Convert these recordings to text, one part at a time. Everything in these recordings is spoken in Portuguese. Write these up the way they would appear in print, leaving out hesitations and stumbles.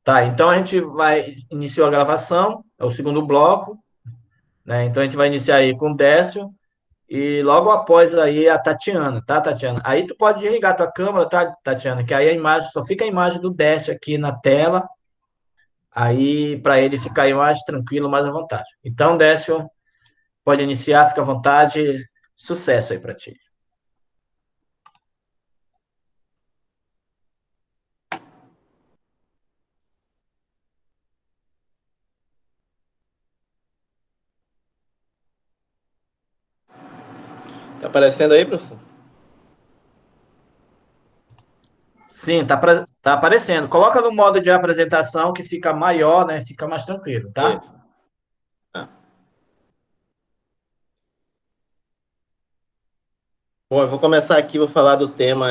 Tá, então a gente vai iniciar a gravação, é o segundo bloco, né? Então a gente vai iniciar aí com o Décio e logo após aí a Tatiana, tá, Tatiana? Aí tu pode desligar a tua câmera, tá, Tatiana? Que aí a imagem, só fica a imagem do Décio aqui na tela, aí para ele ficar aí mais tranquilo, mais à vontade. Então, Décio, pode iniciar, fica à vontade. Sucesso aí para ti. Tá aparecendo aí, professor? Sim, tá aparecendo. Coloca no modo de apresentação que fica maior, né? Fica mais tranquilo, tá? Isso. Ah. Bom, eu vou começar aqui, vou falar do tema,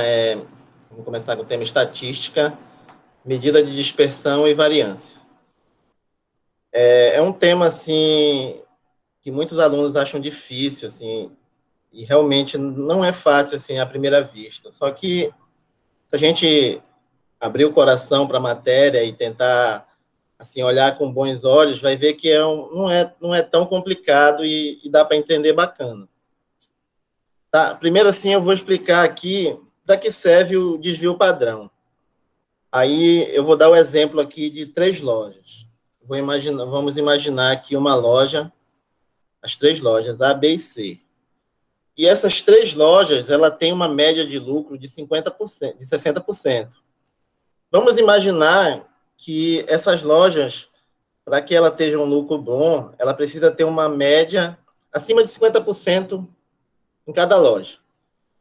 vou começar com o tema estatística, medida de dispersão e variância. É um tema, assim, que muitos alunos acham difícil, assim, e realmente não é fácil, assim, à primeira vista. Só que se a gente abrir o coração para a matéria e tentar, assim, olhar com bons olhos, vai ver que não é tão complicado e dá para entender bacana. Tá? Primeiro, assim, eu vou explicar aqui para que serve o desvio padrão. Aí eu vou dar o exemplo aqui de 3 lojas. Vamos imaginar aqui uma loja, as 3 lojas, A, B e C. E essas 3 lojas, ela tem uma média de lucro de 50%, de 60%. Vamos imaginar que essas lojas, para que ela tenha um lucro bom, ela precisa ter uma média acima de 50% em cada loja.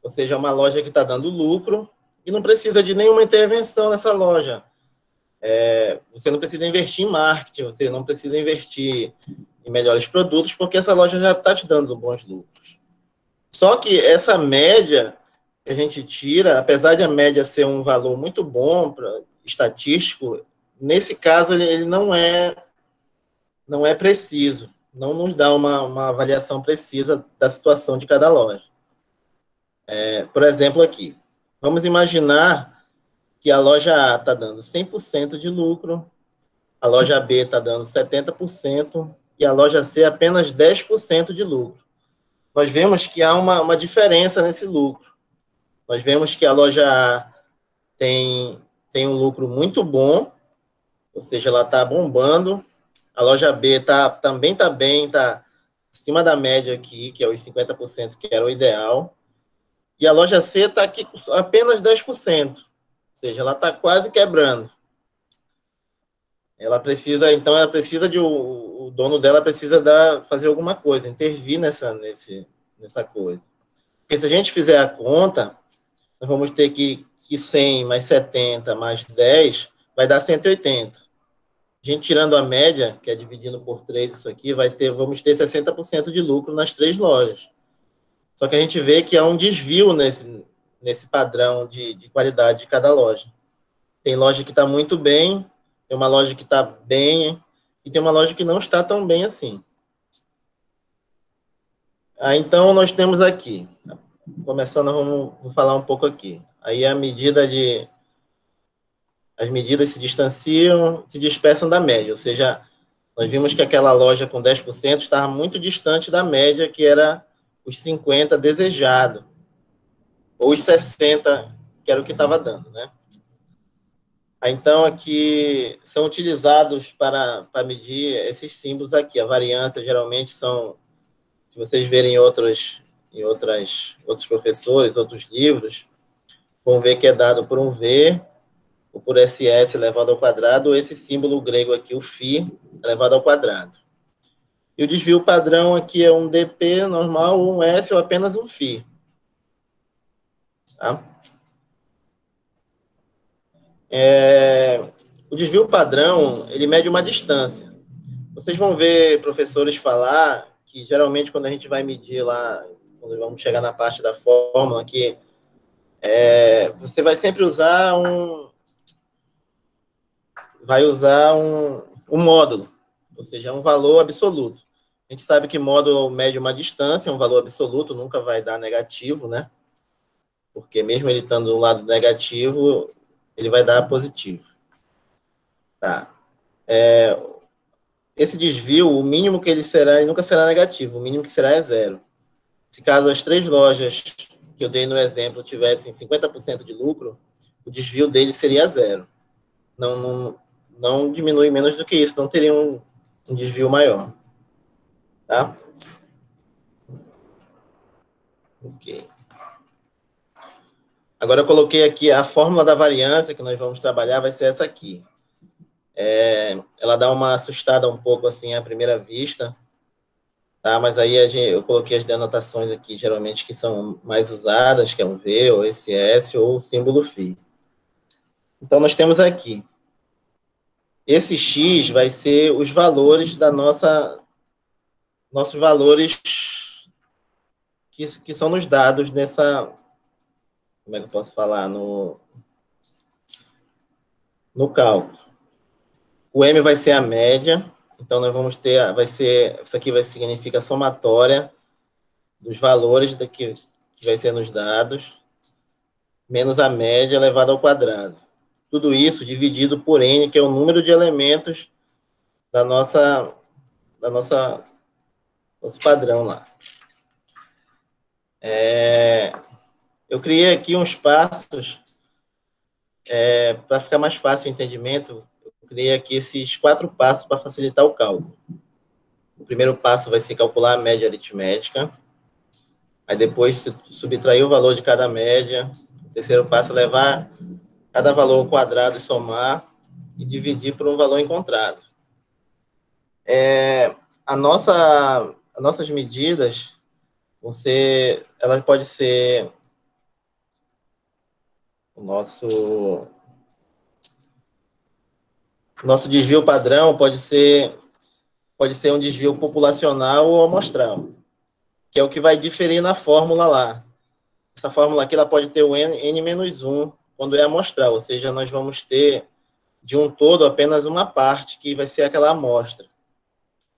Ou seja, uma loja que está dando lucro e não precisa de nenhuma intervenção nessa loja. Você não precisa investir em marketing, você não precisa investir em melhores produtos, porque essa loja já está te dando bons lucros. Só que essa média que a gente tira, apesar de a média ser um valor muito bom, estatístico, nesse caso ele não é preciso, não nos dá uma avaliação precisa da situação de cada loja. Por exemplo, aqui, vamos imaginar que a loja A está dando 100% de lucro, a loja B está dando 70% e a loja C apenas 10% de lucro. Nós vemos que há uma diferença nesse lucro. Nós vemos que a loja A tem um lucro muito bom, ou seja, ela está bombando. A loja B também está bem, está acima da média aqui, que é os 50%, que era o ideal. E a loja C está aqui com apenas 10%, ou seja, ela está quase quebrando. Ela precisa o dono dela precisa fazer alguma coisa, intervir nessa coisa. Porque se a gente fizer a conta, nós vamos ter que 100 mais 70 mais 10 vai dar 180. A gente tirando a média, que é dividindo por 3 isso aqui, vamos ter 60% de lucro nas 3 lojas. Só que a gente vê que há um desvio nesse padrão de qualidade de cada loja. Tem loja que está muito bem, tem uma loja que está bem, e tem uma loja que não está tão bem assim. Então, nós temos aqui, começando, vou falar um pouco aqui. Aí as medidas se distanciam, se dispersam da média, ou seja, nós vimos que aquela loja com 10% estava muito distante da média, que era os 50% desejado, ou os 60%, que era o que estava dando, né? Então, aqui são utilizados para medir esses símbolos aqui. A variância, geralmente, se vocês verem outros professores, outros livros, vão ver que é dado por um V, ou por SS elevado ao quadrado, ou esse símbolo grego aqui, o φ, elevado ao quadrado. E o desvio padrão aqui é um dp normal, um S ou apenas um φ. Tá? O desvio padrão, ele mede uma distância. Vocês vão ver professores falar que, geralmente, quando a gente vai medir lá, quando vamos chegar na parte da fórmula, que você vai sempre usar um módulo, ou seja, um valor absoluto. A gente sabe que módulo mede uma distância, um valor absoluto, nunca vai dar negativo, né? Porque mesmo ele estando do lado negativo, ele vai dar positivo. Tá. Esse desvio, o mínimo que ele nunca será negativo, o mínimo que será é zero. Se caso as 3 lojas que eu dei no exemplo tivessem 50% de lucro, o desvio dele seria zero. Não diminui menos do que isso, não teria um desvio maior. Tá? Ok. Agora eu coloquei aqui a fórmula da variância que nós vamos trabalhar, vai ser essa aqui. Ela dá uma assustada um pouco assim à primeira vista, tá? Mas aí eu coloquei as denotações aqui, geralmente que são mais usadas, que é um V, ou esse S, ou o símbolo φ. Então nós temos aqui, esse X vai ser os valores nossos valores que são nos dados nessa, como é que eu posso falar, no cálculo. O M vai ser a média, então nós vamos ter, isso aqui significa a somatória dos valores que vai ser nos dados, menos a média elevada ao quadrado. Tudo isso dividido por N, que é o número de elementos da nosso padrão lá. Eu criei aqui uns passos para ficar mais fácil o entendimento. Eu criei aqui esses 4 passos para facilitar o cálculo. O primeiro passo vai ser calcular a média aritmética. Aí depois subtrair o valor de cada média. O terceiro passo é levar cada valor ao quadrado e somar e dividir por um valor encontrado. As nossas medidas elas podem ser o nosso desvio padrão pode ser um desvio populacional ou amostral, que é o que vai diferir na fórmula lá. Essa fórmula aqui ela pode ter o n-1 quando é amostral, ou seja, nós vamos ter de um todo apenas uma parte, que vai ser aquela amostra.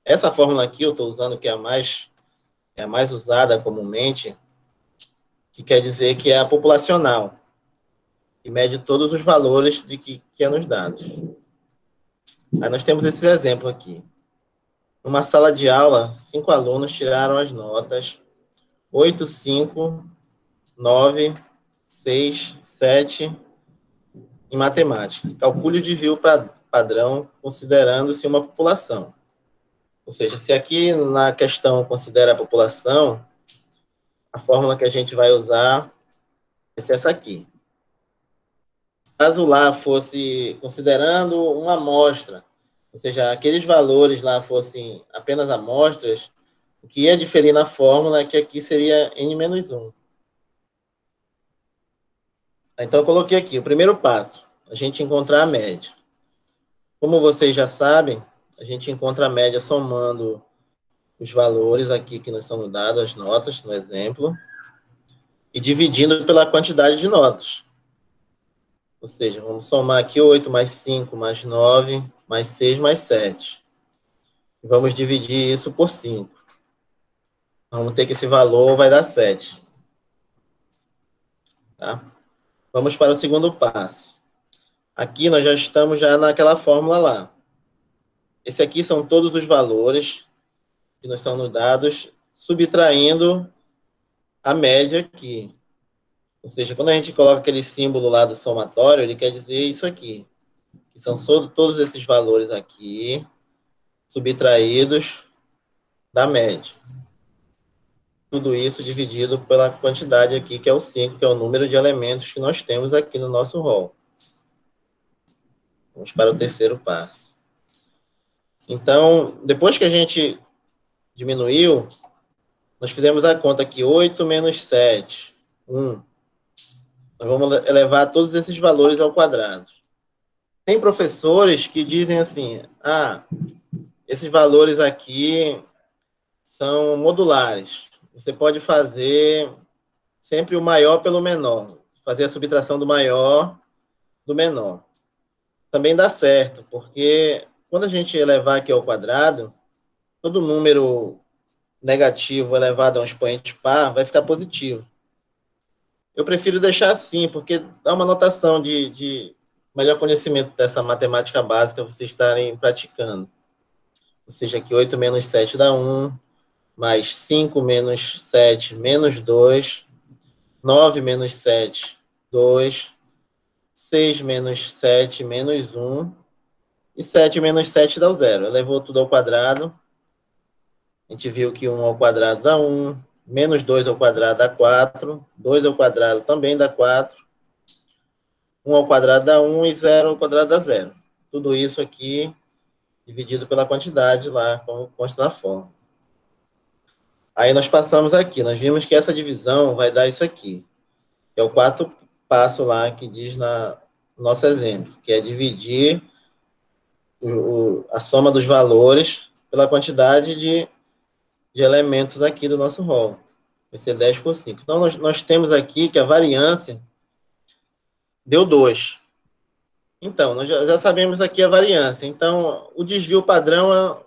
Essa fórmula aqui eu estou usando, que é a mais usada comumente, que quer dizer que é a populacional, que mede todos os valores que é nos dados. Aí nós temos esse exemplo aqui. Numa sala de aula, 5 alunos tiraram as notas 8, 5, 9, 6, 7 em matemática. Calcule o desvio padrão considerando-se uma população. Ou seja, se aqui na questão considera a população, a fórmula que a gente vai usar vai ser essa aqui. Caso lá fosse considerando uma amostra, ou seja, aqueles valores lá fossem apenas amostras, o que ia diferir na fórmula é que aqui seria n-1. Então, eu coloquei aqui o primeiro passo, a gente encontrar a média. Como vocês já sabem, a gente encontra a média somando os valores aqui que nos são dados, as notas, no exemplo, e dividindo pela quantidade de notas. Ou seja, vamos somar aqui 8 mais 5 mais 9 mais 6 mais 7. E vamos dividir isso por 5. Vamos ter que esse valor vai dar 7. Tá? Vamos para o segundo passo. Aqui nós já estamos naquela fórmula lá. Esse aqui são todos os valores que nos são dados, subtraindo a média aqui. Ou seja, quando a gente coloca aquele símbolo lá do somatório, ele quer dizer isso aqui. Que são todos esses valores aqui, subtraídos da média. Tudo isso dividido pela quantidade aqui, que é o 5, que é o número de elementos que nós temos aqui no nosso rol. Vamos para o terceiro passo. Então, depois que a gente diminuiu, nós fizemos a conta aqui, 8 menos 7, 1. Nós vamos elevar todos esses valores ao quadrado. Tem professores que dizem assim, esses valores aqui são modulares. Você pode fazer sempre o maior pelo menor. Fazer a subtração do maior do menor. Também dá certo, porque quando a gente elevar aqui ao quadrado, todo número negativo elevado a um expoente par vai ficar positivo. Eu prefiro deixar assim, porque dá uma notação de melhor conhecimento dessa matemática básica vocês estarem praticando. Ou seja, aqui 8 menos 7 dá 1, mais 5 menos 7 menos 2, 9 menos 7, 2, 6 menos 7 menos 1, e 7 menos 7 dá o 0. Elevou tudo ao quadrado. A gente viu que 1 ao quadrado dá 1, menos 2 ao quadrado dá 4, 2 ao quadrado também dá 4, 1 ao quadrado dá 1 e 0 ao quadrado dá 0. Tudo isso aqui dividido pela quantidade lá, como consta na fórmula. Aí nós passamos aqui, nós vimos que essa divisão vai dar isso aqui, que é o quarto passo lá que diz no nosso exemplo, que é dividir a soma dos valores pela quantidade de elementos aqui do nosso rol. Vai ser 10 por 5. Então, nós temos aqui que a variância deu 2. Então, nós já sabemos aqui a variância. Então, o desvio padrão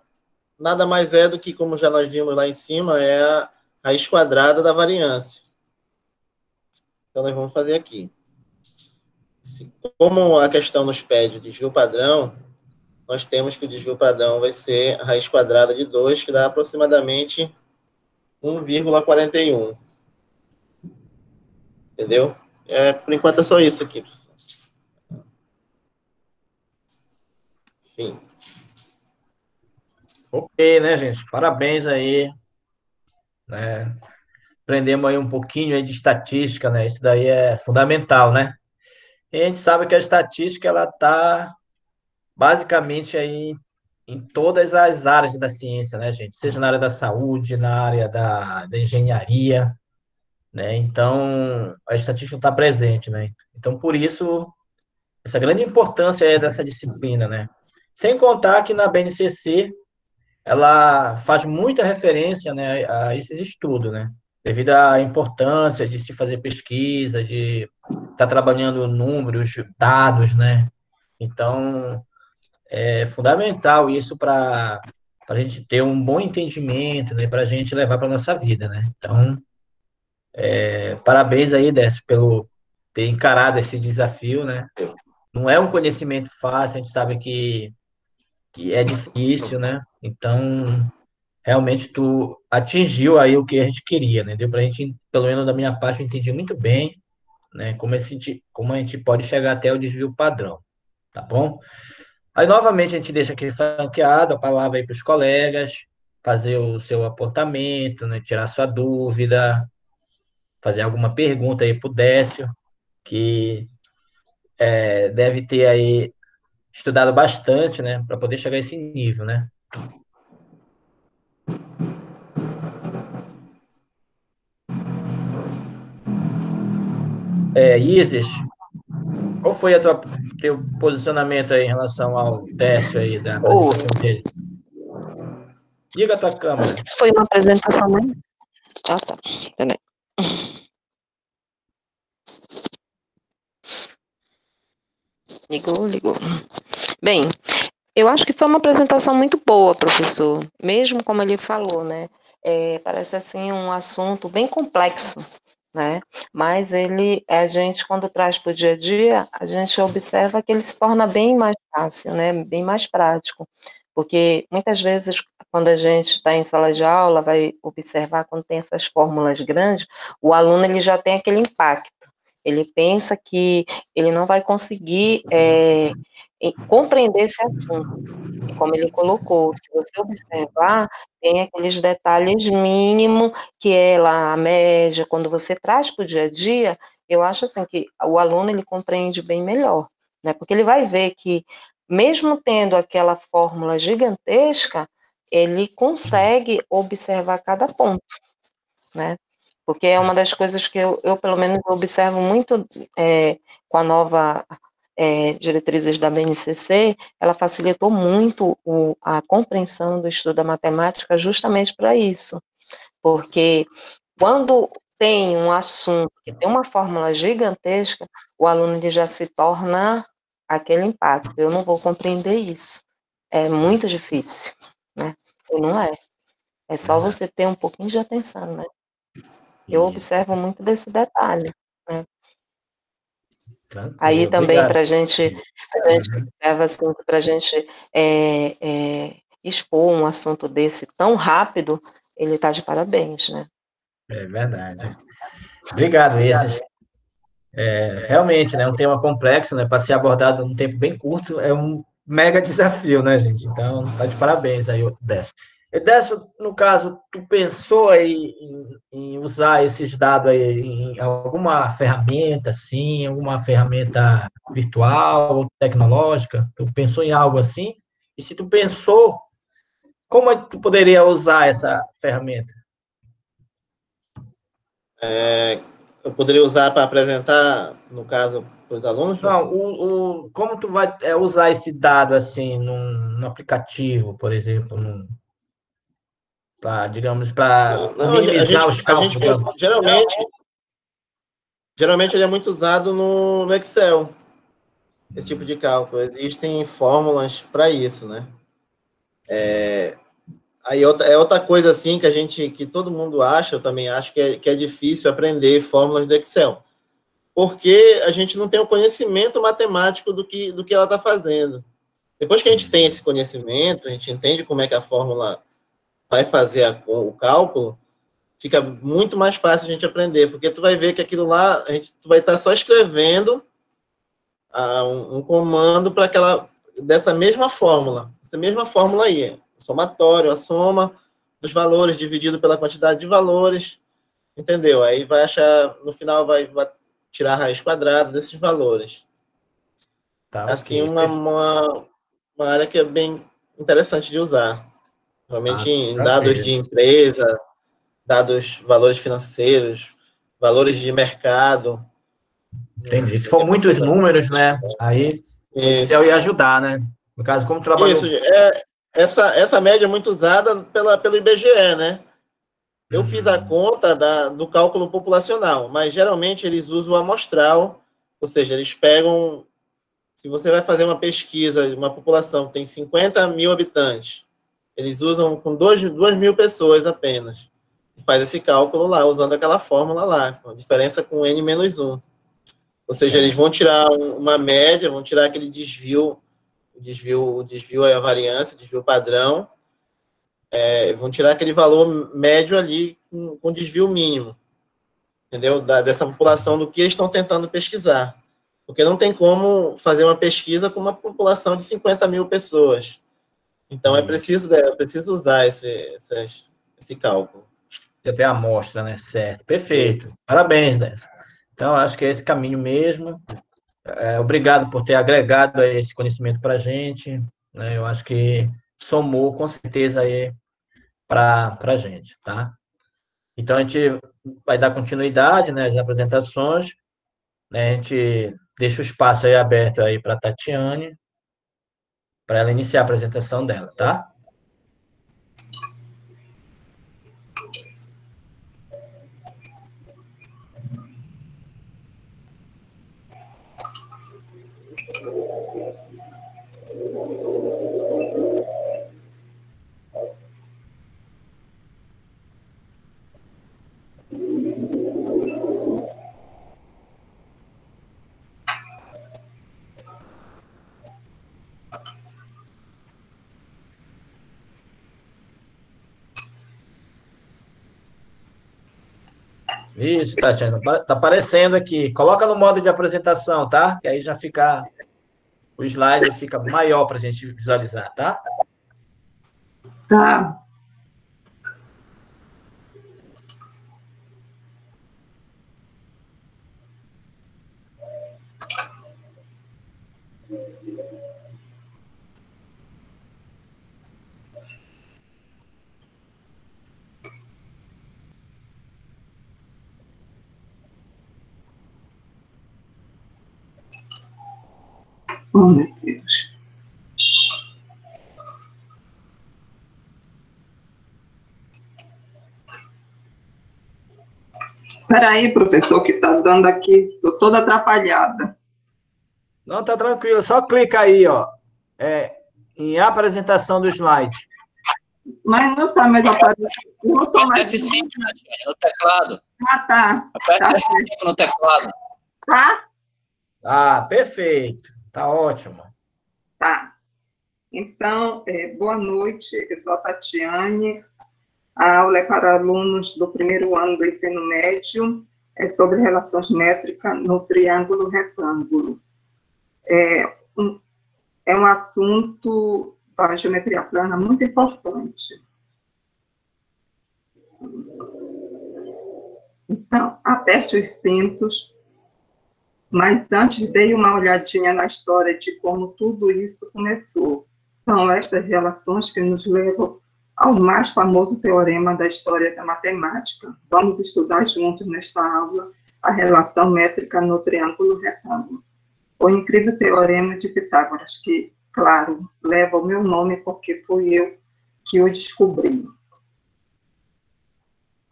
nada mais é do que, como já nós vimos lá em cima, é a raiz quadrada da variância. Então, nós vamos fazer aqui. Como a questão nos pede o desvio padrão, nós temos que o desvio padrão vai ser a raiz quadrada de 2, que dá aproximadamente 1,41. Entendeu? Por enquanto é só isso aqui, professor. Enfim. Ok, né, gente? Parabéns aí, né? Aprendemos aí um pouquinho aí de estatística, né? Isso daí é fundamental, né? E a gente sabe que a estatística, ela está basicamente aí em todas as áreas da ciência, né, gente? Seja na área da saúde, na área da engenharia, né? Então, a estatística está presente, né? Então, por isso, essa grande importância é dessa disciplina, né? Sem contar que na BNCC ela faz muita referência, né, a esses estudos, né? Devido à importância de se fazer pesquisa, de estar trabalhando números, dados, né? Então, é fundamental isso para a gente ter um bom entendimento, né? Para a gente levar para a nossa vida, né? Então, parabéns aí, Décio, pelo ter encarado esse desafio, né? Não é um conhecimento fácil, a gente sabe que é difícil, né? Então, realmente tu atingiu aí o que a gente queria, né? Deu pra gente, pelo menos da minha parte, eu entendi muito bem, né? Como a gente pode chegar até o desvio padrão, tá bom? Aí, novamente, a gente deixa aqui franqueado a palavra aí para os colegas, fazer o seu apontamento, né? Tirar sua dúvida, fazer alguma pergunta aí pro Décio, que deve ter aí estudado bastante, né? Para poder chegar a esse nível, né? Isis, qual foi teu posicionamento aí em relação ao Décio aí, da Oh, apresentação dele? Liga a tua câmera. foi uma apresentação muito. Ah, tá. Peraí. Ligou. Bem, eu acho que foi uma apresentação muito boa, professor. Mesmo como ele falou, né? Parece assim um assunto bem complexo, né? Mas a gente, quando traz para o dia a dia, a gente observa que ele se torna bem mais fácil, né? Bem mais prático. Porque muitas vezes, quando a gente está em sala de aula, vai observar quando tem essas fórmulas grandes, o aluno ele já tem aquele impacto. Ele pensa que ele não vai conseguir compreender esse assunto. E como ele colocou, se você observar, tem aqueles detalhes mínimos, que é lá a média, quando você traz para o dia a dia, eu acho assim que o aluno ele compreende bem melhor, né? Porque ele vai ver que, mesmo tendo aquela fórmula gigantesca, ele consegue observar cada ponto, né? Porque é uma das coisas que eu pelo menos, observo muito com a nova diretrizes da BNCC, ela facilitou muito a compreensão do estudo da matemática justamente para isso. Porque quando tem um assunto que tem uma fórmula gigantesca, o aluno ele já se torna aquele impacto. Eu não vou compreender isso. É muito difícil, né? E não é. É só você ter um pouquinho de atenção, né? Eu observo muito desse detalhe, né? Tranquilo, Aí também obrigado. para a gente observa assim, para a gente expor um assunto desse tão rápido, ele está de parabéns, né? É verdade. Obrigado, esses. Realmente, né, um tema complexo, né, para ser abordado num tempo bem curto, é um mega desafio, né, gente? Então, tá de parabéns aí, Décio. E Décio, no caso, tu pensou aí em usar esses dados aí em alguma ferramenta, sim, alguma ferramenta virtual ou tecnológica? Tu pensou em algo assim? E se tu pensou, como é que tu poderia usar essa ferramenta? Eu poderia usar para apresentar, no caso, para os alunos, Não, professor? como tu vai usar esse dado assim num aplicativo, por exemplo, digamos, para Não, não, minimizar os a gente cálculos, digamos. geralmente ele é muito usado no Excel, esse tipo de cálculo. Existem fórmulas para isso, né? Aí é outra coisa assim que todo mundo acha, eu também acho que é difícil aprender fórmulas do Excel, porque a gente não tem o conhecimento matemático do que ela está fazendo. Depois que a gente tem esse conhecimento, a gente entende como é que a fórmula vai fazer o cálculo, fica muito mais fácil a gente aprender, porque tu vai ver que aquilo lá, tu vai estar só escrevendo um comando para dessa mesma fórmula, essa mesma fórmula aí, o somatório, a soma dos valores dividido pela quantidade de valores, entendeu? Aí vai achar, no final vai tirar a raiz quadrada desses valores. Tá, Assim, ok. uma área que é bem interessante de usar. Realmente Ah, em dados tranquilo. de empresa, dados, valores financeiros, valores de mercado. Entendi. Se O for que a pessoa muitos está. números, né, aí o Excel ia ajudar, né? No caso, como Isso, trabalhou. essa média é muito usada pelo IBGE, né? Eu fiz a conta do cálculo populacional, mas geralmente eles usam o amostral, ou seja, eles pegam. Se você vai fazer uma pesquisa, uma população que tem 50 mil habitantes, eles usam com 2 mil pessoas apenas. E faz esse cálculo lá, usando aquela fórmula lá, com a diferença com N-1. Ou seja, eles Certo. vão tirar uma média, vão tirar aquele desvio, o desvio é a variância, o desvio padrão, vão tirar aquele valor médio ali com desvio mínimo, entendeu? Dessa população do que eles estão tentando pesquisar. Porque não tem como fazer uma pesquisa com uma população de 50 mil pessoas. Então, é preciso usar esse cálculo. Você tem a amostra, né? Certo. Perfeito. Parabéns, Décio. Então, acho que é esse caminho mesmo. Obrigado por ter agregado aí esse conhecimento para a gente, né? Eu acho que somou com certeza aí para a gente, tá? Então a gente vai dar continuidade, né, às apresentações, né? A gente deixa o espaço aí aberto aí para a Tatiane, para ela iniciar a apresentação dela, tá? Isso, Tatiana, tá aparecendo aqui. Coloca no modo de apresentação, tá? Que aí já fica o slide fica maior para a gente visualizar, tá? Tá. Oh, meu Deus. Espera aí, professor, que está dando aqui. Estou toda atrapalhada. Não, tá tranquilo. Só clica aí, ó, em apresentação do slide. Mas não está mais aparecendo. Não estou mais. F5 no teclado. Ah, tá. Aperta Tá. F5 no teclado. Tá? Ah, perfeito. Tá ótimo. Tá. Então, boa noite, eu sou a Tatiane. A aula é para alunos do primeiro ano do ensino médio, é sobre relações métricas no triângulo retângulo. É um assunto da geometria plana muito importante. Então, aperte os cintos, mas antes dei uma olhadinha na história de como tudo isso começou. São estas relações que nos levam ao mais famoso teorema da história da matemática. Vamos estudar juntos nesta aula a relação métrica no triângulo retângulo. O incrível teorema de Pitágoras, que, claro, leva o meu nome porque fui eu que o descobri.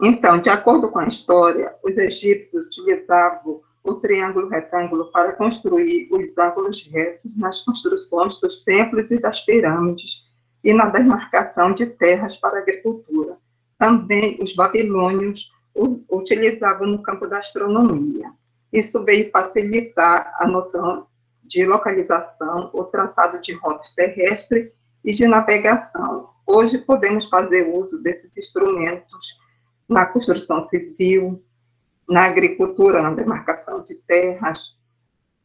Então, de acordo com a história, os egípcios utilizavam o triângulo retângulo para construir os ângulos retos nas construções dos templos e das pirâmides e na demarcação de terras para a agricultura. Também os babilônios utilizavam no campo da astronomia. Isso veio facilitar a noção de localização, o traçado de rotas terrestres e de navegação. Hoje podemos fazer uso desses instrumentos na construção civil, na agricultura, na demarcação de terras.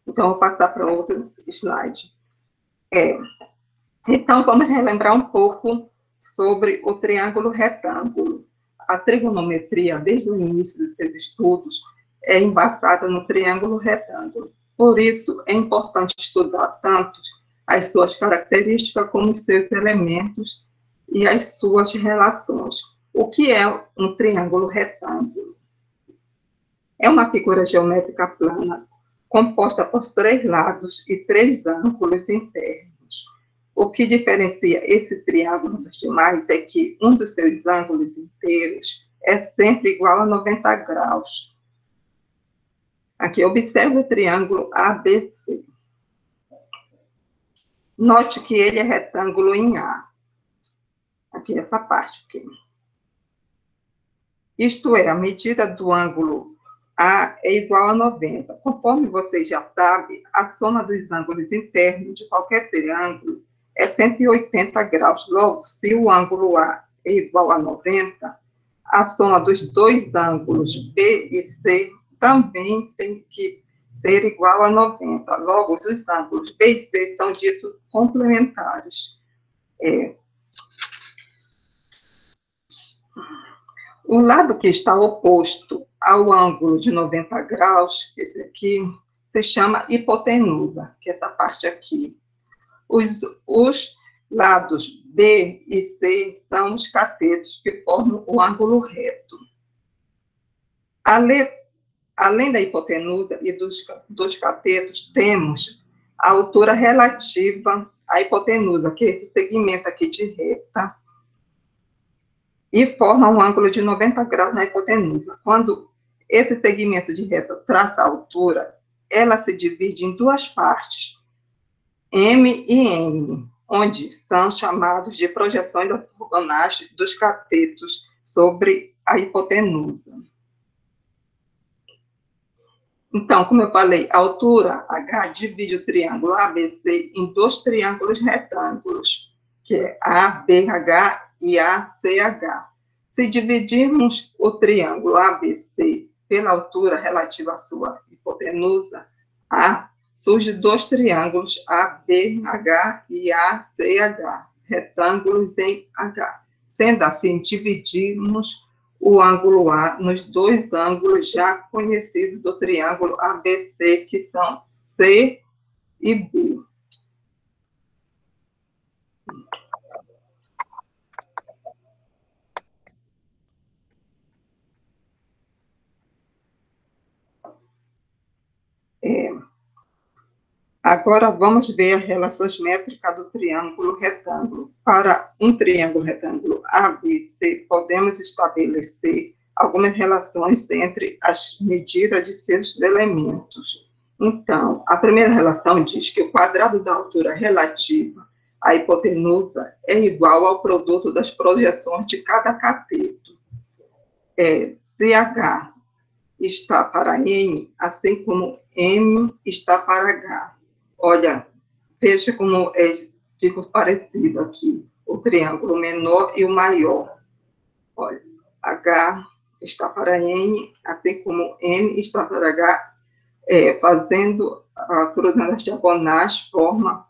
Então, vou passar para outro slide. Então, vamos relembrar um pouco sobre o triângulo retângulo. A trigonometria, desde o início dos seus estudos, é embasada no triângulo retângulo. Por isso, é importante estudar tanto as suas características como os seus elementos e as suas relações. O que é um triângulo retângulo? É uma figura geométrica plana, composta por 3 lados e 3 ângulos internos. O que diferencia esse triângulo dos demais é que um dos seus ângulos inteiros é sempre igual a 90 graus. Aqui, observe o triângulo ABC. Note que ele é retângulo em A. Aqui, essa parte aqui. Isto é, a medida do ângulo A é igual a 90. Conforme vocês já sabem, a soma dos ângulos internos de qualquer triângulo é 180 graus. Logo, se o ângulo A é igual a 90, a soma dos dois ângulos B e C também tem que ser igual a 90. Logo, os ângulos B e C são ditos complementares. O lado que está oposto ao ângulo de 90 graus, esse aqui, se chama hipotenusa, que é essa parte aqui. Os lados B e C são os catetos que formam o ângulo reto. Além da hipotenusa e dos catetos, temos a altura relativa à hipotenusa, que é esse segmento aqui de reta, e forma um ângulo de 90 graus na hipotenusa. Quando esse segmento de reta traça a altura, ela se divide em 2 partes, M e N, onde são chamados de projeções ortogonais dos catetos sobre a hipotenusa. Então, como eu falei, a altura H divide o triângulo ABC em 2 triângulos retângulos, que é ABH e ACH. Se dividirmos o triângulo ABC pela altura relativa à sua hipotenusa, surge 2 triângulos ABH e ACH, retângulos em H. Sendo assim, dividimos o ângulo A nos 2 ângulos já conhecidos do triângulo ABC, que são C e B. Agora, vamos ver as relações métricas do triângulo retângulo. Para um triângulo retângulo ABC, podemos estabelecer algumas relações entre as medidas de seus elementos. Então, a primeira relação diz que o quadrado da altura relativa à hipotenusa é igual ao produto das projeções de cada cateto. Se H está para N, assim como M está para H. Olha, veja como fica parecido aqui, o triângulo menor e o maior. Olha, H está para N, assim como M está para H, fazendo, cruzando as diagonais, forma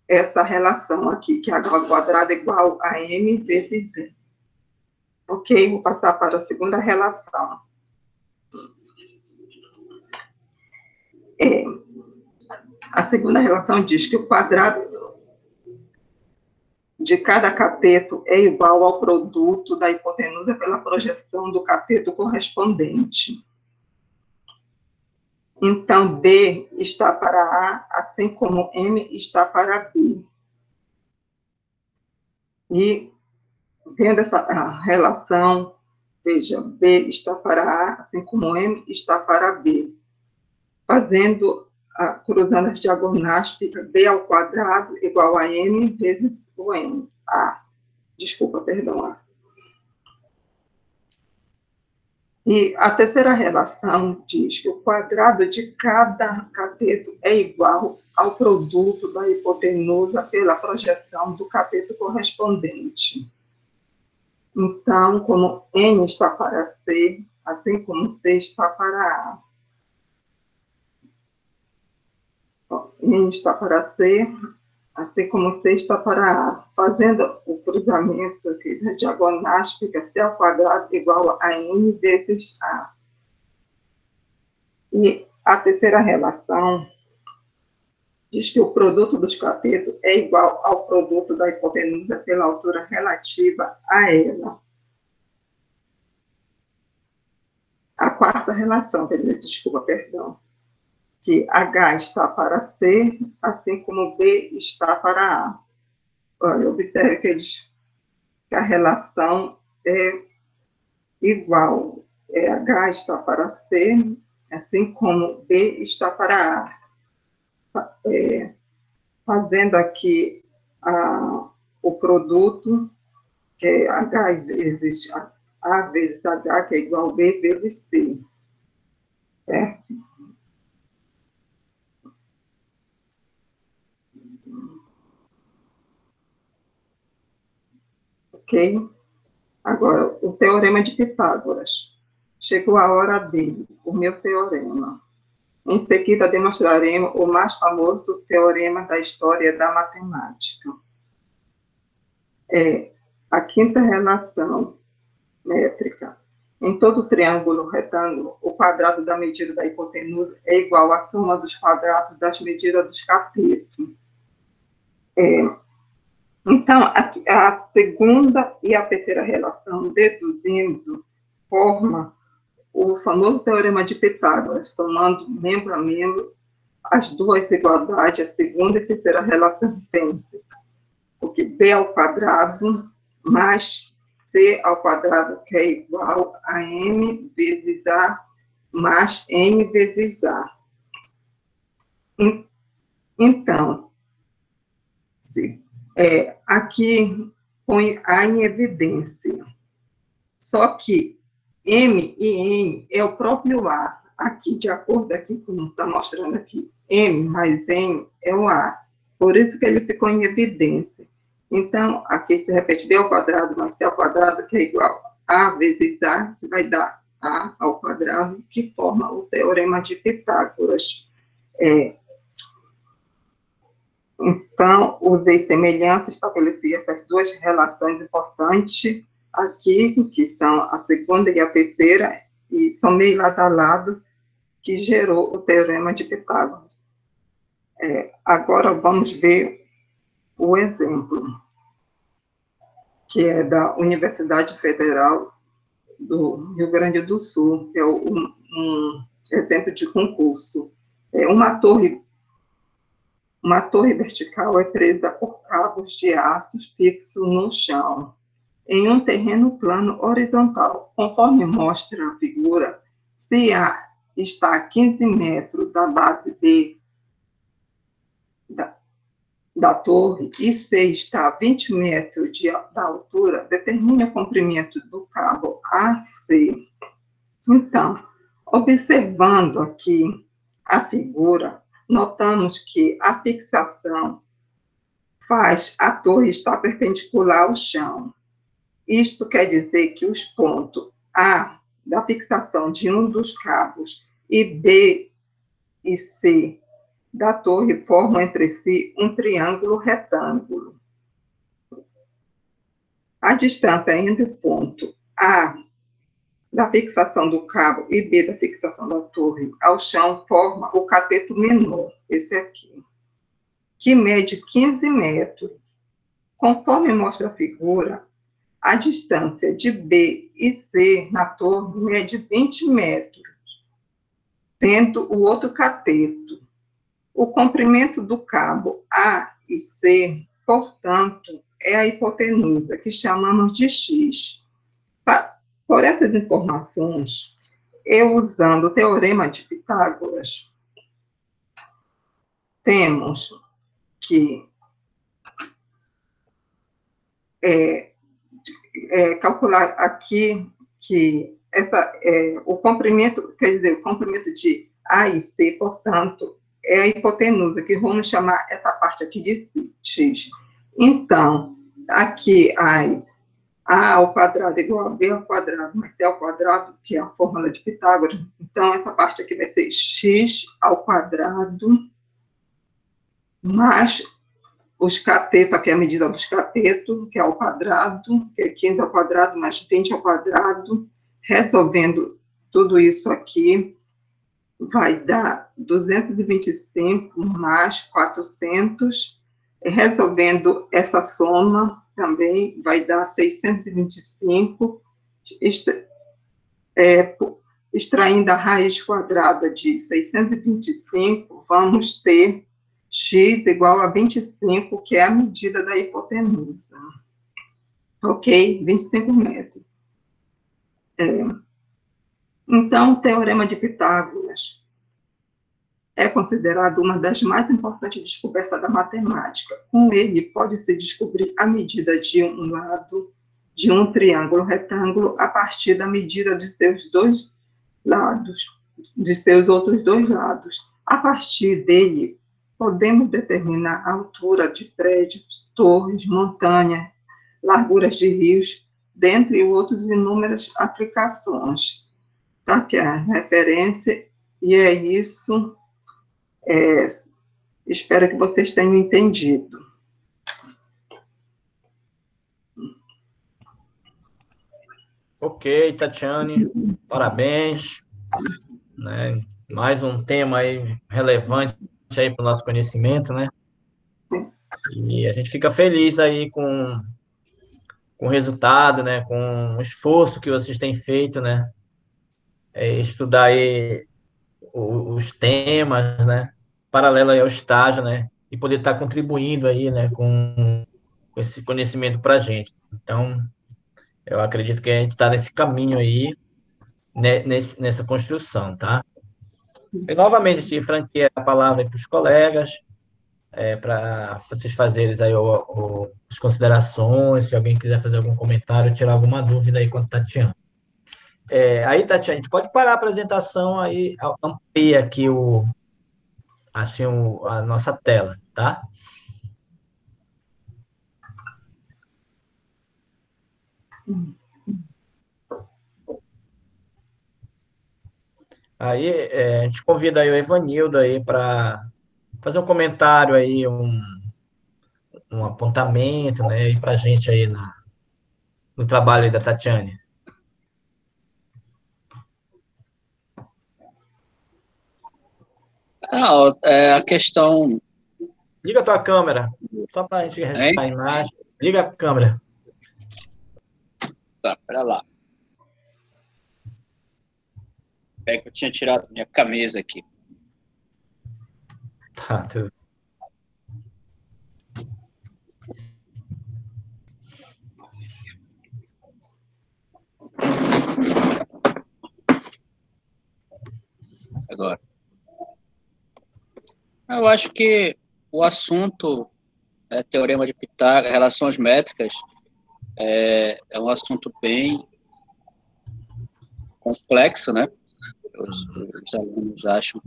essa relação aqui, que H ao quadrado é igual a M vezes N. Ok? Vou passar para a segunda relação. A segunda relação diz que o quadrado de cada cateto é igual ao produto da hipotenusa pela projeção do cateto correspondente. Então, B está para A, assim como M está para B. E, vendo essa relação, veja, B está para A, assim como M está para B. Cruzando as diagonais, fica B ao quadrado igual a M vezes o M. Perdão. E a terceira relação diz que o quadrado de cada cateto é igual ao produto da hipotenusa pela projeção do cateto correspondente. Então, como N está para C, assim como C está para A. N está para C, assim como C está para A. Fazendo o cruzamento aqui das diagonais, fica C ao quadrado igual a N vezes A. E a terceira relação diz que o produto dos catetos é igual ao produto da hipotenusa pela altura relativa a ela. A quarta relação, que H está para C, assim como B está para A. Olha, observe que a relação é igual. H está para C, assim como B está para A. Fazendo aqui o produto, que é H vezes A vezes H, que é igual a B vezes C. Certo? Ok? Agora, o teorema de Pitágoras. Chegou a hora dele, o meu teorema. Em seguida, demonstraremos o mais famoso teorema da história da matemática. A quinta relação métrica. Em todo triângulo retângulo, o quadrado da medida da hipotenusa é igual à soma dos quadrados das medidas dos catetos. Então, a segunda e a terceira relação, deduzindo, forma o famoso teorema de Pitágoras, somando membro a membro as duas igualdades, a segunda e terceira relação tem-se. Porque B ao quadrado mais C ao quadrado, que é igual a M vezes A mais N vezes A. Então, aqui põe A em evidência. Só que M e N é o próprio A. Aqui, de acordo aqui como está mostrando aqui, M mais N é o A. Por isso que ele ficou em evidência. Então, aqui se repete B ao quadrado mais C ao quadrado, que é igual a vezes A, que vai dar A ao quadrado, que forma o teorema de Pitágoras. Então, usei semelhança, estabeleci essas duas relações importantes aqui, que são a segunda e a terceira, e somei lado a lado, que gerou o teorema de Pitágoras. Agora, vamos ver o exemplo, que é da Universidade Federal do Rio Grande do Sul, que é um exemplo de concurso. Uma torre vertical é presa por cabos de aços fixos no chão, em um terreno plano horizontal. Conforme mostra a figura, se A está a 15 metros da base B da torre e C está a 20 metros da altura, determine o comprimento do cabo AC. Então, observando aqui a figura, notamos que a fixação faz a torre estar perpendicular ao chão. Isto quer dizer que os pontos A da fixação de um dos cabos e B e C da torre formam entre si um triângulo retângulo. A distância entre o ponto A da fixação do cabo e B da fixação da torre ao chão forma o cateto menor, esse aqui, que mede 15 metros. Conforme mostra a figura, a distância de B e C na torre mede 20 metros, tendo o outro cateto. O comprimento do cabo A e C, portanto, é a hipotenusa, que chamamos de X. Por essas informações, eu usando o teorema de Pitágoras, temos que calcular aqui que o comprimento, quer dizer, o comprimento de A e C, portanto, é a hipotenusa, que vamos chamar essa parte aqui de X. Então, aqui A ao quadrado é igual a B ao quadrado, mais C ao quadrado, que é a fórmula de Pitágoras. Então, essa parte aqui vai ser X ao quadrado, mais os catetos, aqui é a medida dos catetos, que é ao quadrado, que é 15 ao quadrado, mais 20 ao quadrado. Resolvendo tudo isso aqui, vai dar 225 mais 400. Resolvendo essa soma, também vai dar 625. Extraindo a raiz quadrada de 625, vamos ter x igual a 25, que é a medida da hipotenusa. Ok? 25 metros. Então, o Teorema de Pitágoras é considerado uma das mais importantes descobertas da matemática. Com ele, pode-se descobrir a medida de um lado de um triângulo retângulo a partir da medida de seus dois lados, de seus outros dois lados. A partir dele, podemos determinar a altura de prédios, torres, montanhas, larguras de rios, dentre outras inúmeras aplicações. Tá aqui a referência, e é isso. Espero que vocês tenham entendido. Ok, Tatiane, parabéns, né? Mais um tema aí relevante aí para o nosso conhecimento, né? E a gente fica feliz aí com o resultado, né? Com o esforço que vocês têm feito, né? Estudar aí os temas, né? Paralelo aí ao estágio, né? E poder estar contribuindo aí, né? Com esse conhecimento para a gente. Então, eu acredito que a gente está nesse caminho aí, né? Nessa construção, tá? E, novamente, te franqueio a palavra para os colegas, para vocês fazerem aí as considerações, se alguém quiser fazer algum comentário, tirar alguma dúvida aí com a Tatiana. Aí, Tatiana, a gente pode parar a apresentação aí, amplia aqui a nossa tela, tá? Aí, a gente convida aí o Evanildo aí para fazer um comentário aí, um apontamento, né, aí para a gente aí no trabalho aí da Tatiane. A questão... Liga a tua câmera, só para a gente registrar a imagem. Liga a câmera. Tá, pera lá. É que eu tinha tirado minha camisa aqui. Tá, tudo. Agora. Eu acho que o assunto Teorema de Pitágoras, relações métricas, é um assunto bem complexo, né? os alunos acham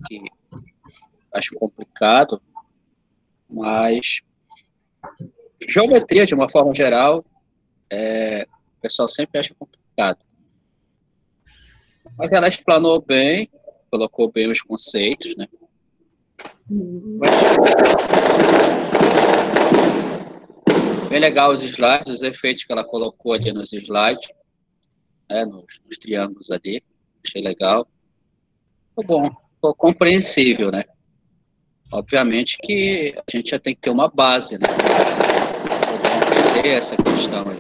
complicado, mas geometria, de uma forma geral, o pessoal sempre acha complicado. Mas ela explanou bem, colocou bem os conceitos, né? Bem legal os slides, os efeitos que ela colocou ali nos slides, né, nos triângulos ali. Achei legal. Ficou bom, ficou compreensível, né? Obviamente que a gente já tem que ter uma base, né? Para poder entender essa questão aí.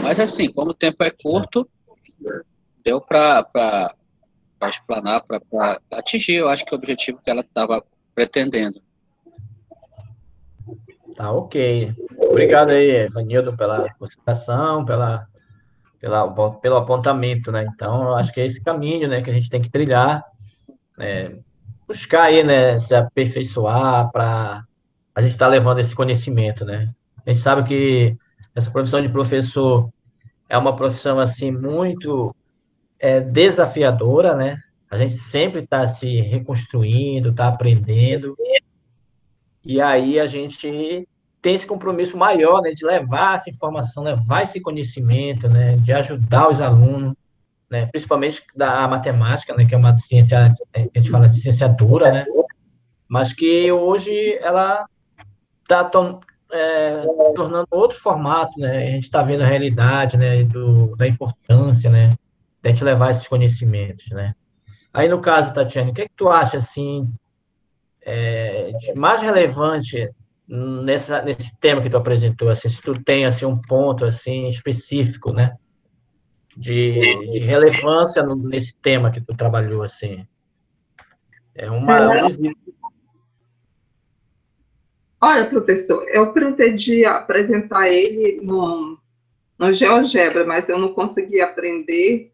Mas assim, como o tempo é curto, deu para explanar, para atingir, eu acho que o objetivo que ela estava pretendendo. Tá, ok. Obrigado aí, Evanildo, pela consideração, pelo apontamento, né? Então, eu acho que é esse caminho, né, que a gente tem que trilhar, buscar aí, né, se aperfeiçoar para a gente estar levando esse conhecimento, né? A gente sabe que essa profissão de professor é uma profissão, assim, muito desafiadora, né? A gente sempre está se reconstruindo, está aprendendo, e aí a gente tem esse compromisso maior, né, de levar essa informação, levar esse conhecimento, né, de ajudar os alunos, né, principalmente da matemática, né, que é uma ciência, a gente fala de ciência dura, né, mas que hoje ela está tornando outro formato, né, a gente está vendo a realidade, né, da importância, né, de a gente levar esses conhecimentos, né. Aí, no caso, Tatiana, o que é que tu acha, assim, de mais relevante nesse tema que tu apresentou, assim, se tu tem, assim, um ponto, assim, específico, né, de relevância nesse tema que tu trabalhou, assim, um exemplo. Olha, professor, eu pretendi apresentar ele no GeoGebra, mas eu não consegui aprender.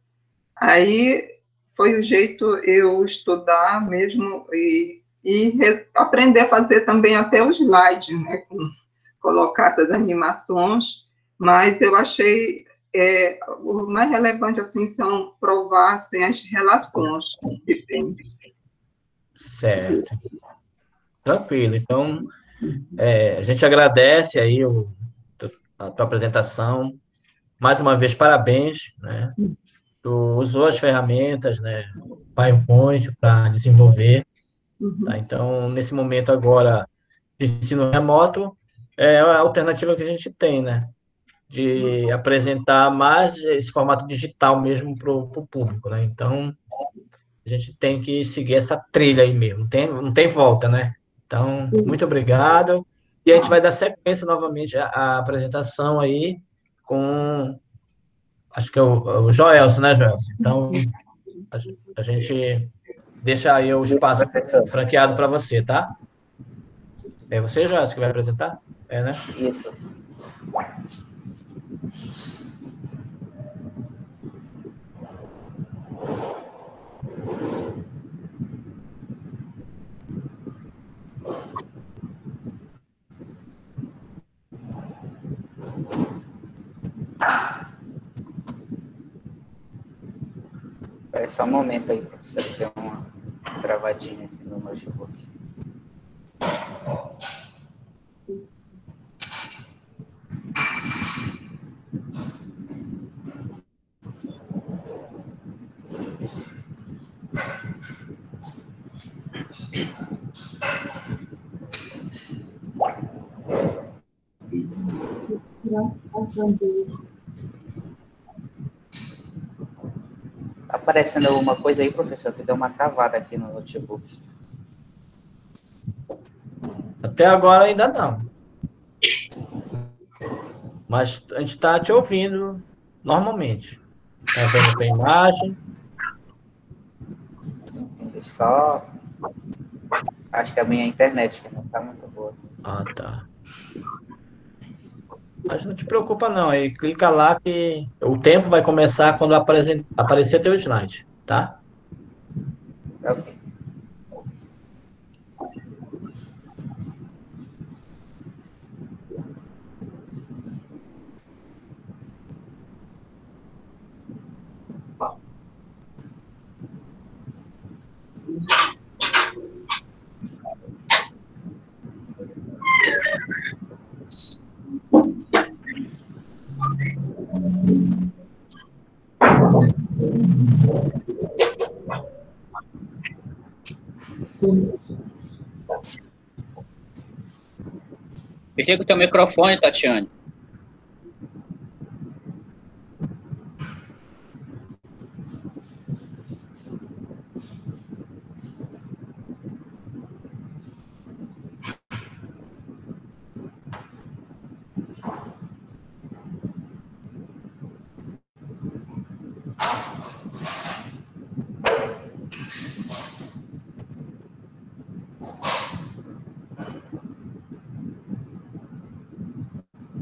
Aí foi o jeito eu estudar mesmo e aprender a fazer também até o slide, né? Colocar essas animações, mas eu achei o mais relevante assim são provar assim, as relações que tem. Certo. Tranquilo. Então, a gente agradece aí a tua apresentação. Mais uma vez, parabéns, né? Tu usou as ferramentas, né? PowerPoint para desenvolver, tá? Então, nesse momento agora de ensino remoto, é a alternativa que a gente tem, né? De apresentar mais esse formato digital mesmo para o público, né? Então, a gente tem que seguir essa trilha aí mesmo, não tem volta, né? Então, Sim. muito obrigado. E a gente vai dar sequência novamente à apresentação aí com, acho que é o Joelson, né, Joelson? Então, a gente deixa aí o espaço Professor, franqueado para você, tá? É você, Joelson, que vai apresentar? É, né? isso. É só um momento aí, professor, que tem uma travadinha aqui no notebook. Tá aparecendo alguma coisa aí, professor, que deu uma travada aqui no notebook. Até agora ainda não. Mas a gente está te ouvindo normalmente. Tá vendo a tua imagem? Só acho que a minha internet que não tá muito boa. Ah, tá. Mas não te preocupa não, aí clica lá que o tempo vai começar quando aparecer teu slide, tá? Ok. Desliga o teu microfone, Tatiane.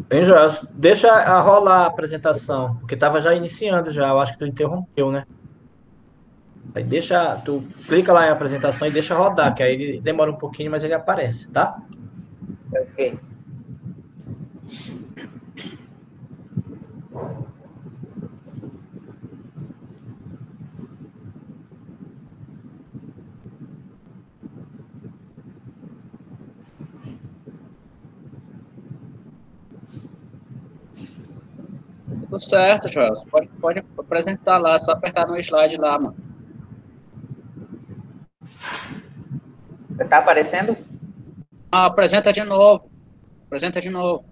Bem, Joel, deixa rolar a apresentação, porque estava já iniciando já, eu acho que tu interrompeu, né? Aí tu clica lá em apresentação e deixa rodar, que aí ele demora um pouquinho, mas ele aparece, tá? Ok. Tudo certo, Joel. Pode apresentar lá, só apertar no slide lá, mano. Tá aparecendo? Ah, apresenta de novo. Apresenta de novo.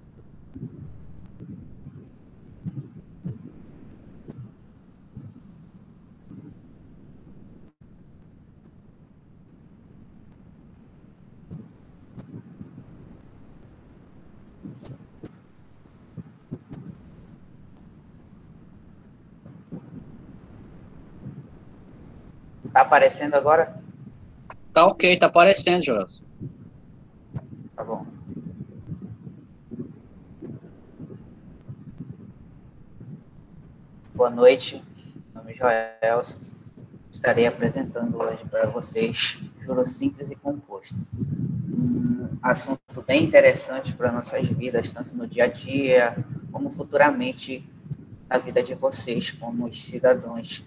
Tá aparecendo agora? Tá ok, tá aparecendo, Joel. Tá bom. Boa noite, meu nome é Joelson. Estarei apresentando hoje para vocês juros simples e composto. Um assunto bem interessante para nossas vidas, tanto no dia a dia, como futuramente na vida de vocês, como os cidadãos.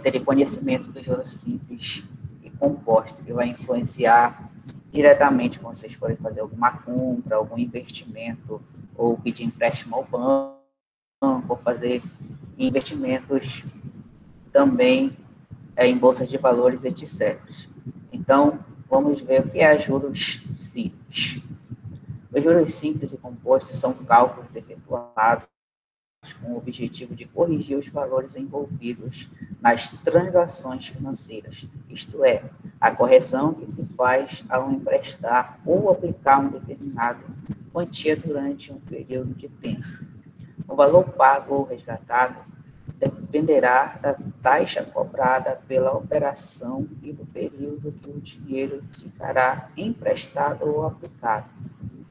Terem conhecimento do juros simples e composto, que vai influenciar diretamente quando vocês forem fazer alguma compra, algum investimento, ou pedir empréstimo ao banco, ou fazer investimentos também em bolsas de valores, etc. Então, vamos ver o que é juros simples. Os juros simples e compostos são cálculos efetuados com o objetivo de corrigir os valores envolvidos nas transações financeiras, isto é, a correção que se faz ao emprestar ou aplicar um determinado quantia durante um período de tempo. O valor pago ou resgatado dependerá da taxa cobrada pela operação e do período que o dinheiro ficará emprestado ou aplicado.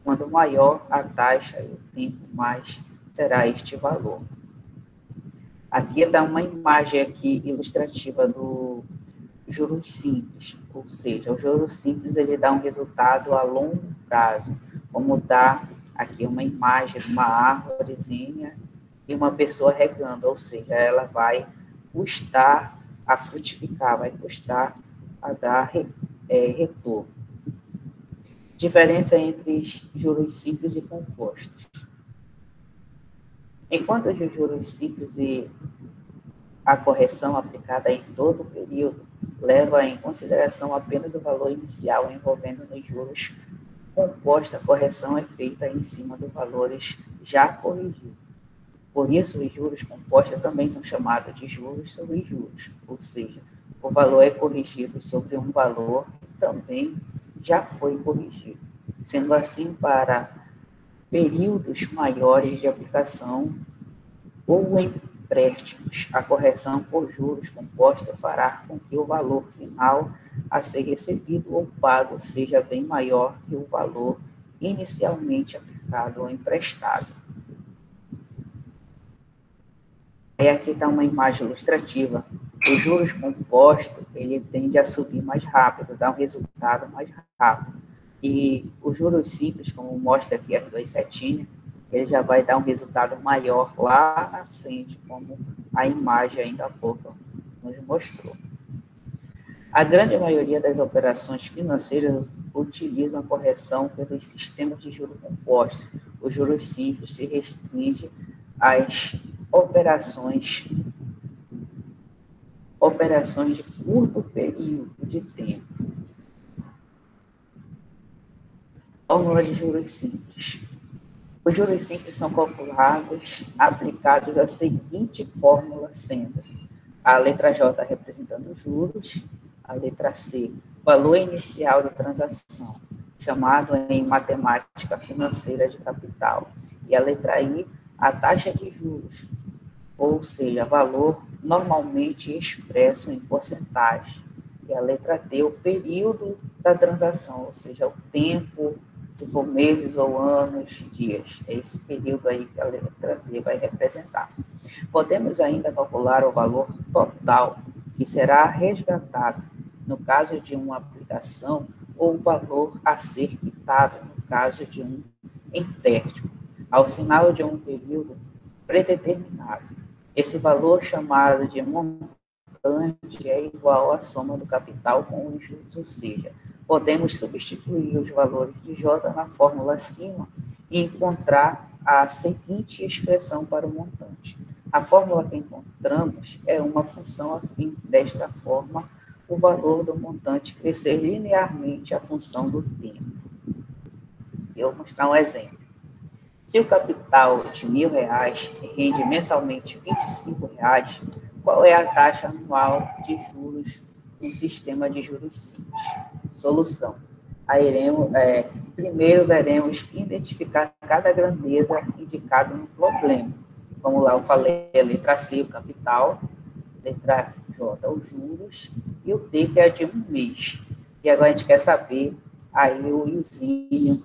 Quanto maior a taxa e o tempo, mais será este valor. Aqui dá uma imagem aqui ilustrativa do juros simples, ou seja, o juros simples ele dá um resultado a longo prazo, como dá aqui uma imagem de uma árvorezinha e uma pessoa regando, ou seja, ela vai custar a frutificar, vai custar a dar retorno. Diferença entre juros simples e compostos. Enquanto os juros simples e a correção aplicada em todo o período leva em consideração apenas o valor inicial envolvendo nos juros compostos, a correção é feita em cima dos valores já corrigidos. Por isso, os juros compostos também são chamados de juros sobre juros, ou seja, o valor é corrigido sobre um valor que também já foi corrigido. Sendo assim, para períodos maiores de aplicação ou empréstimos, a correção por juros compostos fará com que o valor final a ser recebido ou pago seja bem maior que o valor inicialmente aplicado ou emprestado. Aí aqui está uma imagem ilustrativa. Os juros compostos, ele tende a subir mais rápido, dá um resultado mais rápido. E os juros simples, como mostra aqui as duas setinhas, ele já vai dar um resultado maior lá na frente, como a imagem ainda há pouco nos mostrou. A grande maioria das operações financeiras utilizam a correção pelos sistemas de juros compostos. Os juros simples se restringe às operações de curto período de tempo. Fórmula de juros simples. Os juros simples são calculados aplicados a seguinte fórmula, sendo a letra J representando os juros, a letra C, valor inicial da transação, chamado em matemática financeira de capital, e a letra I, a taxa de juros, ou seja, valor normalmente expresso em porcentagem, e a letra T, o período da transação, ou seja, o tempo, se for meses ou anos, dias. É esse período aí que a letra T vai representar. Podemos ainda calcular o valor total que será resgatado no caso de uma aplicação ou o valor a ser quitado no caso de um empréstimo, ao final de um período predeterminado. Esse valor, chamado de montante, é igual à soma do capital com os juros, ou seja, podemos substituir os valores de J na fórmula acima e encontrar a seguinte expressão para o montante. A fórmula que encontramos é uma função afim. Desta forma, o valor do montante crescer linearmente à função do tempo. Eu vou mostrar um exemplo. Se o capital de R$1.000 rende mensalmente R$25, qual é a taxa anual de juros no sistema de juros simples? Solução. Primeiro veremos identificar cada grandeza indicada no problema. Vamos lá, eu falei a letra C, o capital, letra J, os juros, e o T, que é de um mês. E agora a gente quer saber aí o izinho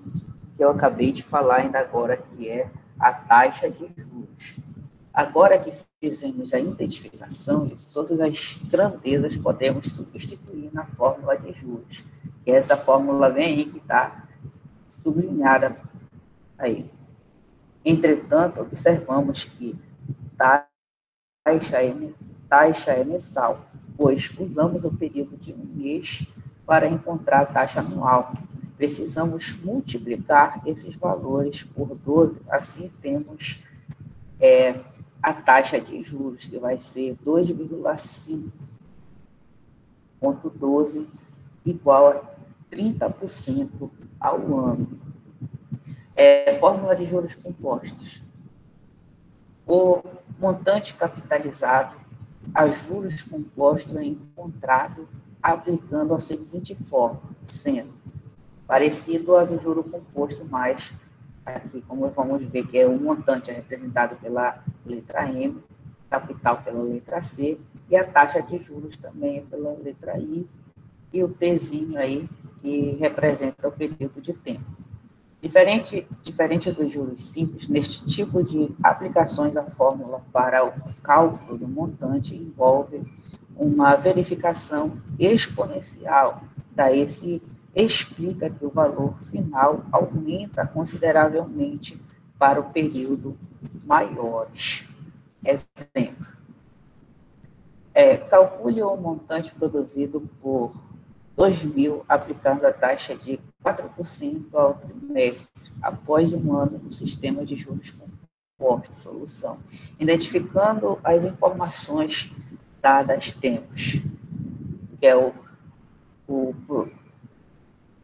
que eu acabei de falar ainda agora, que é a taxa de juros. Agora que fizemos a identificação de todas as grandezas, podemos substituir na fórmula de juros, que essa fórmula vem aí, que está sublinhada aí. Entretanto, observamos que taxa é mensal, pois usamos o período de um mês para encontrar a taxa anual. Precisamos multiplicar esses valores por 12, assim temos a taxa de juros, que vai ser 2,5.12, igual a 30% ao ano. Fórmula de juros compostos. O montante capitalizado a juros compostos é encontrado aplicando a seguinte fórmula, sendo parecido ao do juro composto, mas aqui, como vamos ver, que o montante é representado pela letra M, capital pela letra C, e a taxa de juros também é pela letra I, e o Tzinho aí, que representa o período de tempo. Diferente dos juros simples, neste tipo de aplicações, a fórmula para o cálculo do montante envolve uma verificação exponencial. Daí se explica que o valor final aumenta consideravelmente para o período maiores. Exemplo. Calcule o montante produzido por 2.000 aplicando a taxa de 4% ao trimestre, após um ano no sistema de juros compostos. Solução. Identificando as informações dadas, temos, que é o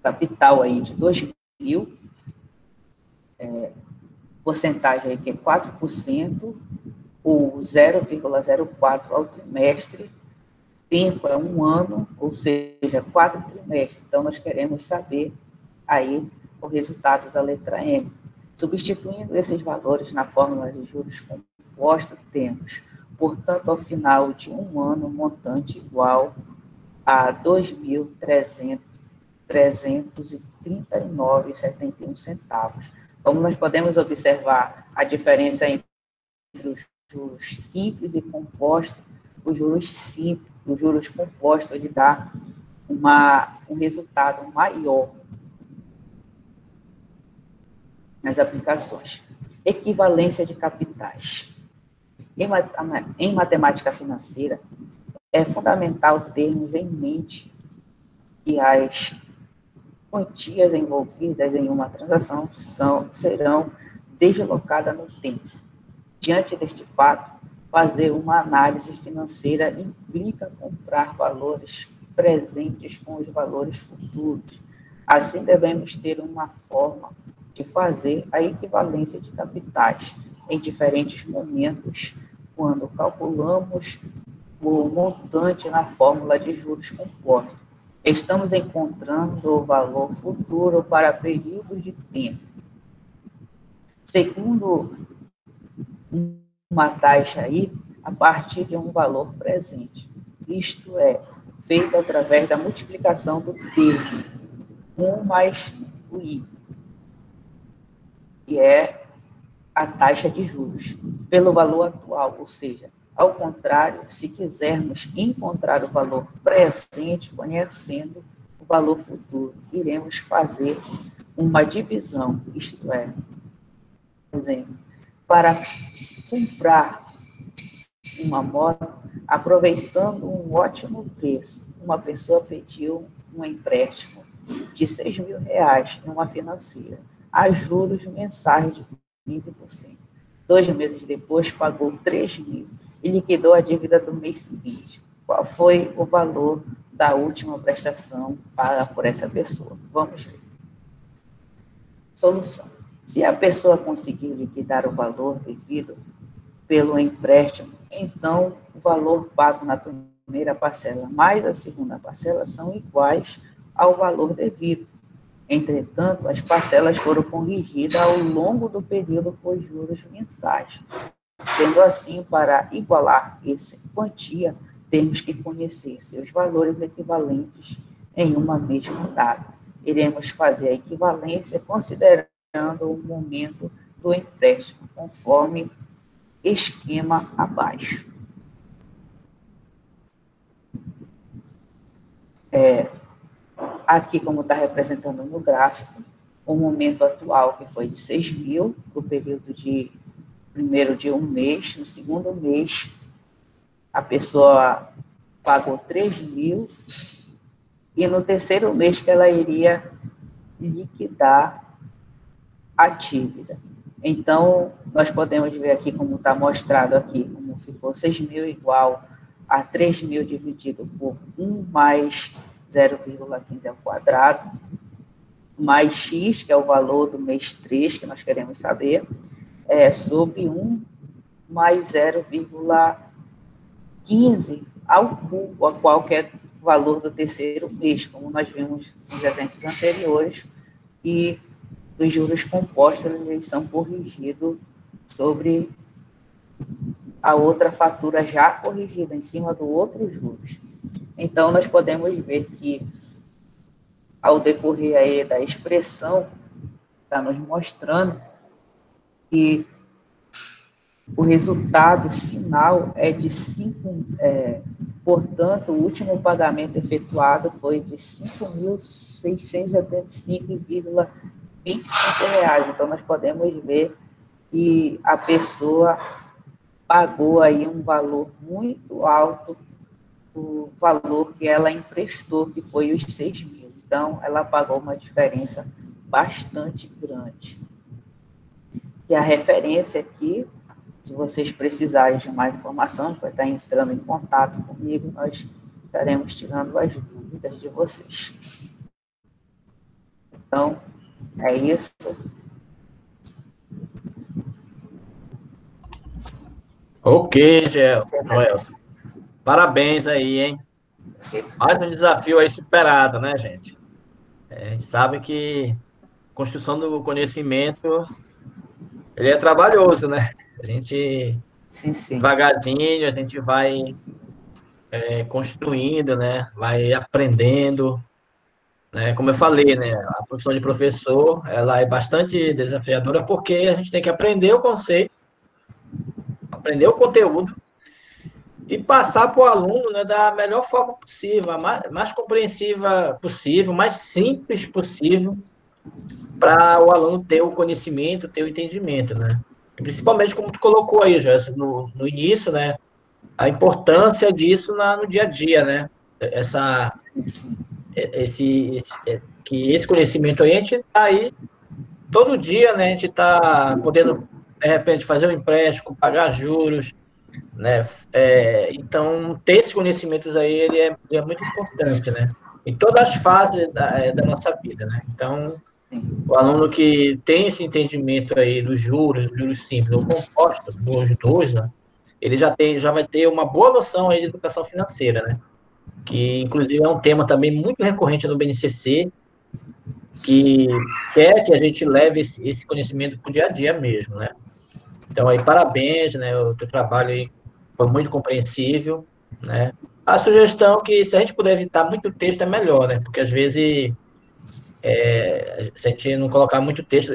capital aí de 2.000, porcentagem aí que é 4%, o 0,04 ao trimestre, tempo é um ano, ou seja, 4 trimestres. Então, nós queremos saber aí o resultado da letra M. Substituindo esses valores na fórmula de juros compostos, temos, portanto, ao final de um ano, montante igual a R$ 2.339,71. Como nós podemos observar a diferença entre os juros simples e compostos, os juros compostos de dar um resultado maior nas aplicações. Equivalência de capitais. Em matemática financeira, é fundamental termos em mente que as quantias envolvidas em uma transação serão deslocadas no tempo. Diante deste fato, fazer uma análise financeira implica comprar valores presentes com os valores futuros. Assim, devemos ter uma forma de fazer a equivalência de capitais em diferentes momentos, quando calculamos o montante na fórmula de juros compostos. Estamos encontrando o valor futuro para períodos de tempo. Segundo uma taxa aí, a partir de um valor presente. Isto é, feito através da multiplicação do termo 1 mais o I, que é a taxa de juros, pelo valor atual, ou seja, ao contrário, se quisermos encontrar o valor presente conhecendo o valor futuro, iremos fazer uma divisão, isto é, por exemplo, para comprar uma moto, aproveitando um ótimo preço, uma pessoa pediu um empréstimo de R$6.000 em uma financeira, a juros mensais de 15%. 2 meses depois, pagou 3.000 e liquidou a dívida do mês seguinte. Qual foi o valor da última prestação paga por essa pessoa? Vamos ver. Solução. Se a pessoa conseguir liquidar o valor devido pelo empréstimo, então o valor pago na primeira parcela mais a segunda parcela são iguais ao valor devido. Entretanto, as parcelas foram corrigidas ao longo do período por juros mensais. Sendo assim, para igualar essa quantia, temos que conhecer seus valores equivalentes em uma mesma data. Iremos fazer a equivalência considerando o momento do empréstimo, conforme esquema abaixo. Aqui, como está representando no gráfico, o momento atual, que foi de 6.000, no período de primeiro de um mês, no segundo mês, a pessoa pagou 3.000, e no terceiro mês que ela iria liquidar a dívida. Então, nós podemos ver aqui, como está mostrado aqui, como ficou 6.000 igual a 3.000 dividido por 1 mais 0,15 ao quadrado, mais x, que é o valor do mês 3, que nós queremos saber, sobre 1 mais 0,15 ao cubo, a qualquer valor do terceiro mês, como nós vimos nos exemplos anteriores, e os juros compostos eles são corrigidos sobre a outra fatura já corrigida, em cima do outro juros. Então, nós podemos ver que, ao decorrer aí da expressão, está nos mostrando que o resultado final é de 5, portanto, o último pagamento efetuado foi de R$ 5.675,25. Então, nós podemos ver que a pessoa pagou aí um valor muito alto, o valor que ela emprestou, que foi os 6.000. Então, ela pagou uma diferença bastante grande. E a referência aqui, se vocês precisarem de mais informações, vai estar entrando em contato comigo, nós estaremos tirando as dúvidas de vocês. Então, é isso. Ok, Joel. Parabéns aí, hein? Mais um desafio aí superado, né, gente? A gente sabe que a construção do conhecimento, ele é trabalhoso, né? A gente, Sim. devagarzinho, a gente vai construindo, né? Vai aprendendo, né? Como eu falei, né? A profissão de professor, ela é bastante desafiadora porque a gente tem que aprender o conceito, aprender o conteúdo, e passar para o aluno, né, da melhor forma possível, a mais compreensiva possível, mais simples possível, para o aluno ter o conhecimento, ter o entendimento, né? E principalmente, como tu colocou aí, Jéssica, no início, né, a importância disso no dia a dia, né? Que esse conhecimento aí, a gente está aí todo dia, né? A gente está podendo, de repente, fazer um empréstimo, pagar juros, né? Então, ter esses conhecimentos aí, ele é muito importante, né? em todas as fases da nossa vida, né? Então, o aluno que tem esse entendimento aí dos juros simples ou compostos, dos dois, né? Ele já vai ter uma boa noção aí de educação financeira, né? Que, inclusive, é um tema também muito recorrente no BNCC, que quer que a gente leve esse conhecimento para o dia a dia mesmo, né? Então, aí, parabéns, né? O teu trabalho aí foi muito compreensível, né? A sugestão que, se a gente puder evitar muito texto, é melhor, né? Porque, às vezes, se a gente não colocar muito texto,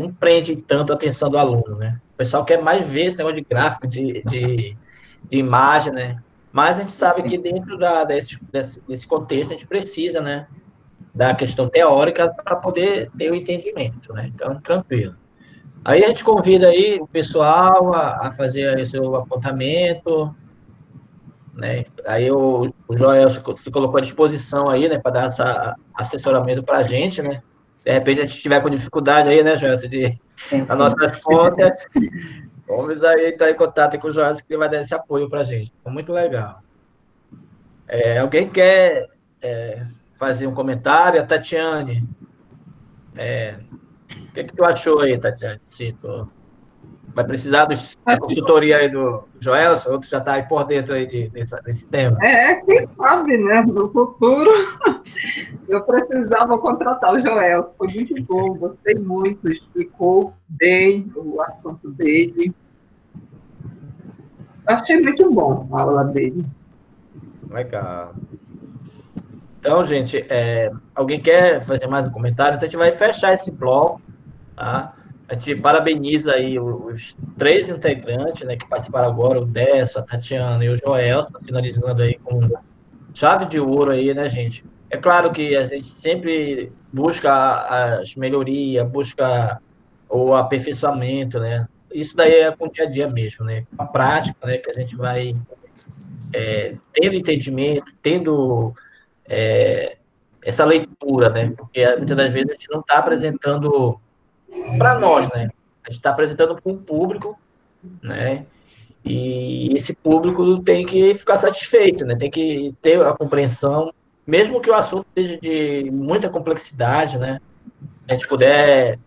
não prende tanto a atenção do aluno, né? O pessoal quer mais ver esse negócio de gráfico, de imagem, né? Mas a gente sabe que dentro desse contexto, a gente precisa, né? Da questão teórica para poder ter o entendimento, né? Então, tranquilo. Aí a gente convida aí o pessoal a fazer aí seu apontamento, né? Aí o Joel se colocou à disposição aí, né, para dar essa assessoramento para a gente, né? De repente a gente estiver com dificuldade aí, né, Joel, as nossas contas, vamos aí entrar em contato com o Joel, que ele vai dar esse apoio para a gente. É muito legal. Alguém quer fazer um comentário? A Tatiane, o que tu achou aí, Tatiane? Se tu vai precisar da consultoria aí do Joelson, ou tu já está aí por dentro aí desse tema? Quem sabe, né? No futuro, eu precisava contratar o Joel. Foi muito bom, gostei muito, explicou bem o assunto dele. Achei muito bom a aula dele. Legal. Então, gente, alguém quer fazer mais um comentário? Então, a gente vai fechar esse bloco, tá? A gente parabeniza aí os 3 integrantes, né, que participaram agora, o Décio, a Tatiana e o Joel, finalizando aí com chave de ouro aí, né, gente? É claro que a gente sempre busca as melhorias, busca o aperfeiçoamento, né? Isso daí é com o dia a dia mesmo, né? Com a prática, né, que a gente vai tendo entendimento, tendo essa leitura, né? Porque muitas das vezes a gente não está apresentando para nós, né? A gente está apresentando para um público, né? E esse público tem que ficar satisfeito, né? Tem que ter a compreensão, mesmo que o assunto seja de muita complexidade, né? A gente puder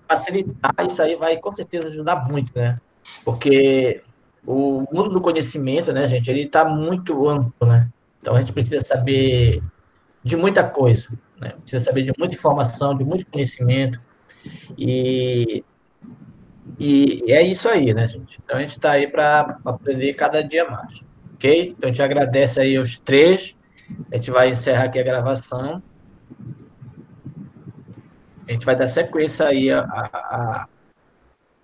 facilitar, isso aí vai com certeza ajudar muito, né? Porque o mundo do conhecimento, né, gente, ele está muito amplo, né? Então a gente precisa saber de muita coisa, né? Precisa saber de muita informação, de muito conhecimento. E é isso aí, né, gente? Então a gente está aí para aprender cada dia mais, ok? Então a gente agradece aí os 3. A gente vai encerrar aqui a gravação. A gente vai dar sequência aí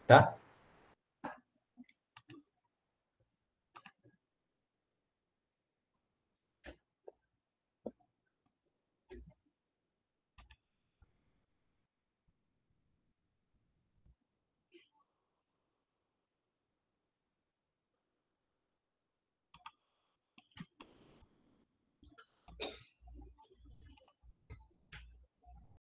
tá?